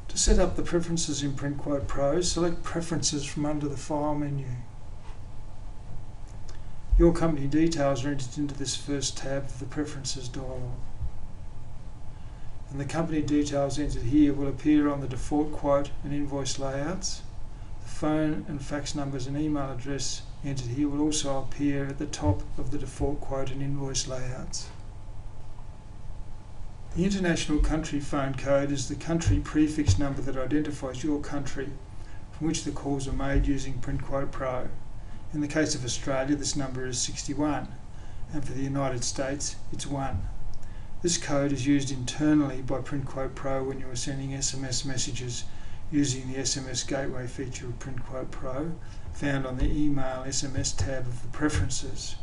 To set up the preferences in PrintQuote Pro, select Preferences from under the File menu. Your company details are entered into this first tab of the Preferences dialog. And the company details entered here will appear on the default quote and invoice layouts. The phone and fax numbers and email address entered here will also appear at the top of the default quote and invoice layouts. The international country phone code is the country prefix number that identifies your country from which the calls are made using PrintQuote Pro. In the case of Australia, this number is 61, and for the United States, it's 1. This code is used internally by PrintQuote Pro when you are sending SMS messages using the SMS Gateway feature of PrintQuote Pro, found on the Email SMS tab of the Preferences.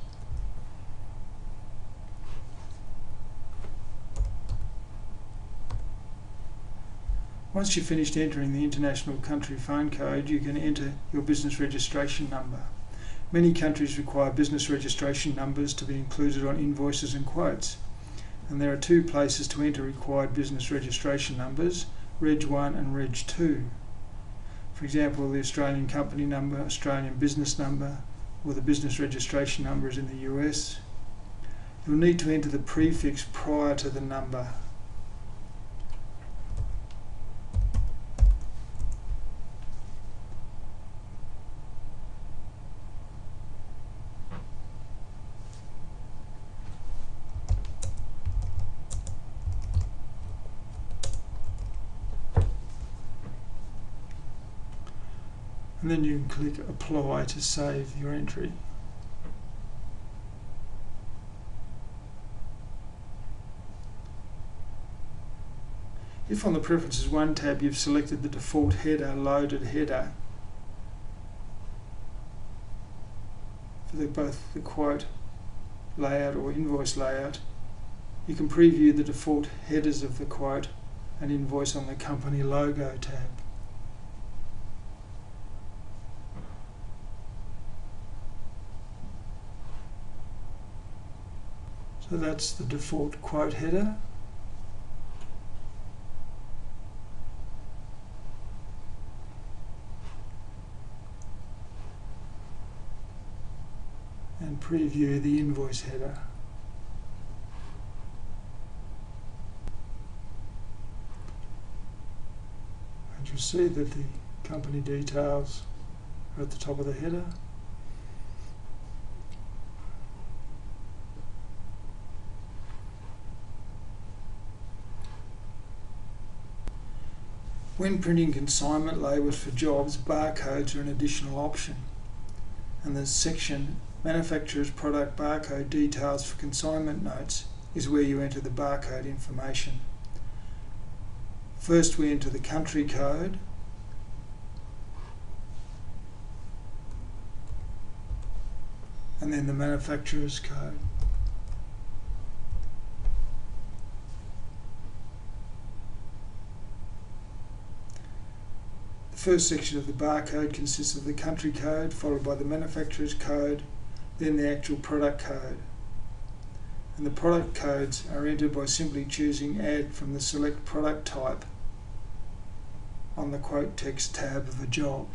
Once you've finished entering the international country phone code, you can enter your business registration number. Many countries require business registration numbers to be included on invoices and quotes, and there are two places to enter required business registration numbers, Reg 1 and Reg 2. For example, the Australian company number, Australian business number, or the business registration number is in the US. You'll need to enter the prefix prior to the number. And then you can click Apply to save your entry. If on the Preferences 1 tab you've selected the default header, Loaded Header, for both the quote layout or invoice layout, you can preview the default headers of the quote and invoice on the Company Logo tab. So that's the default quote header. And preview the invoice header. And you'll see that the company details are at the top of the header. When printing consignment labels for jobs, barcodes are an additional option. And the section Manufacturer's Product Barcode Details for Consignment Notes is where you enter the barcode information. First we enter the country code, and then the manufacturer's code. The first section of the barcode consists of the country code, followed by the manufacturer's code, then the actual product code. And the product codes are entered by simply choosing Add from the Select Product Type on the Quote Text tab of a job.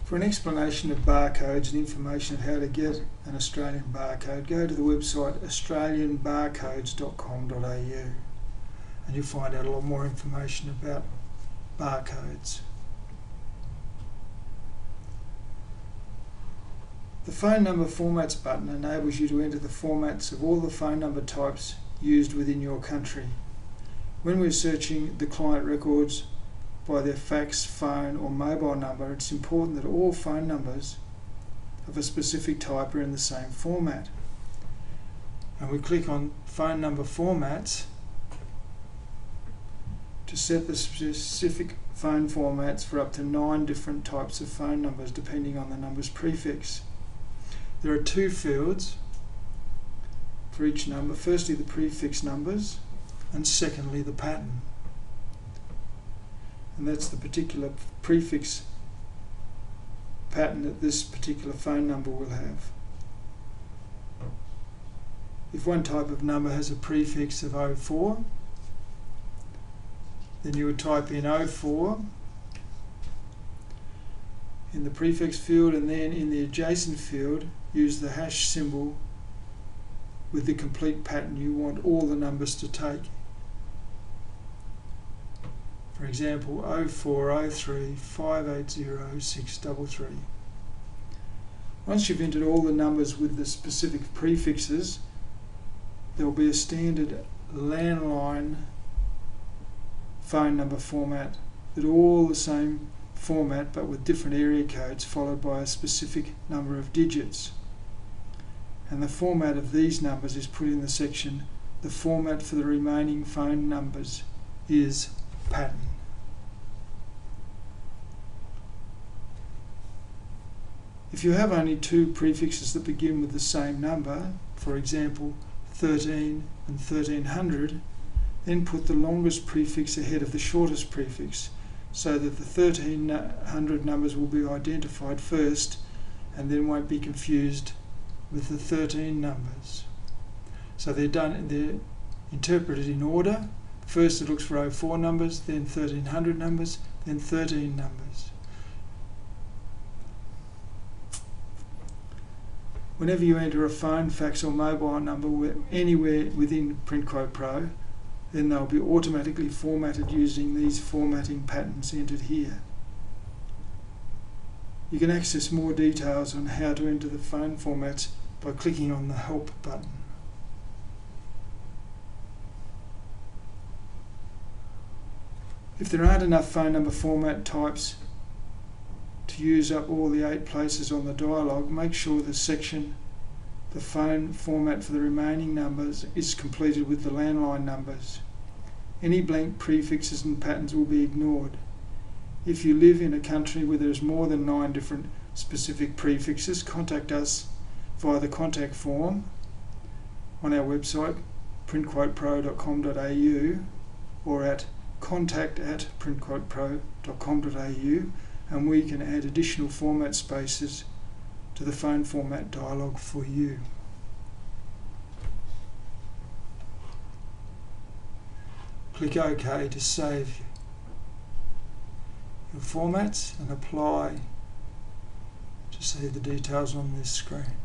For an explanation of barcodes and information of how to get an Australian barcode, go to the website australianbarcodes.com.au and you'll find out a lot more information about barcodes. The Phone Number Formats button enables you to enter the formats of all the phone number types used within your country. When we're searching the client records by their fax, phone or mobile number, it's important that all phone numbers of a specific type are in the same format. and we click on phone number formats to set the specific phone formats for up to 9 different types of phone numbers depending on the number's prefix. There are 2 fields for each number, firstly the prefix numbers and secondly the pattern, and that's the particular prefix pattern that this particular phone number will have. If one type of number has a prefix of 04, then you would type in 04 in the prefix field, and then in the adjacent field use the hash symbol with the complete pattern you want all the numbers to take. For example, 0403 580 633. Once you've entered all the numbers with the specific prefixes, there will be a standard landline phone number format that all the same format but with different area codes followed by a specific number of digits. And the format of these numbers is put in the section "The format for the remaining phone numbers is pattern." If you have only 2 prefixes that begin with the same number, for example 13 and 1300, then put the longest prefix ahead of the shortest prefix so that the 1300 numbers will be identified first and then won't be confused with the 13 numbers. So they're interpreted in order. First it looks for 04 numbers, then 1300 numbers, then 13 numbers. Whenever you enter a phone, fax or mobile number anywhere within PrintQuote Pro, then they'll be automatically formatted using these formatting patterns entered here. You can access more details on how to enter the phone formats by clicking on the Help button. If there aren't enough phone number format types to use up all the 8 places on the dialog, make sure the section "The phone format for the remaining numbers" is completed with the landline numbers. Any blank prefixes and patterns will be ignored. If you live in a country where there's more than 9 different specific prefixes, contact us via the contact form on our website printquotepro.com.au or at contact@printquotepro.com.au, and we can add additional format spaces to the phone format dialog for you. Click OK to save your formats and apply to see the details on this screen.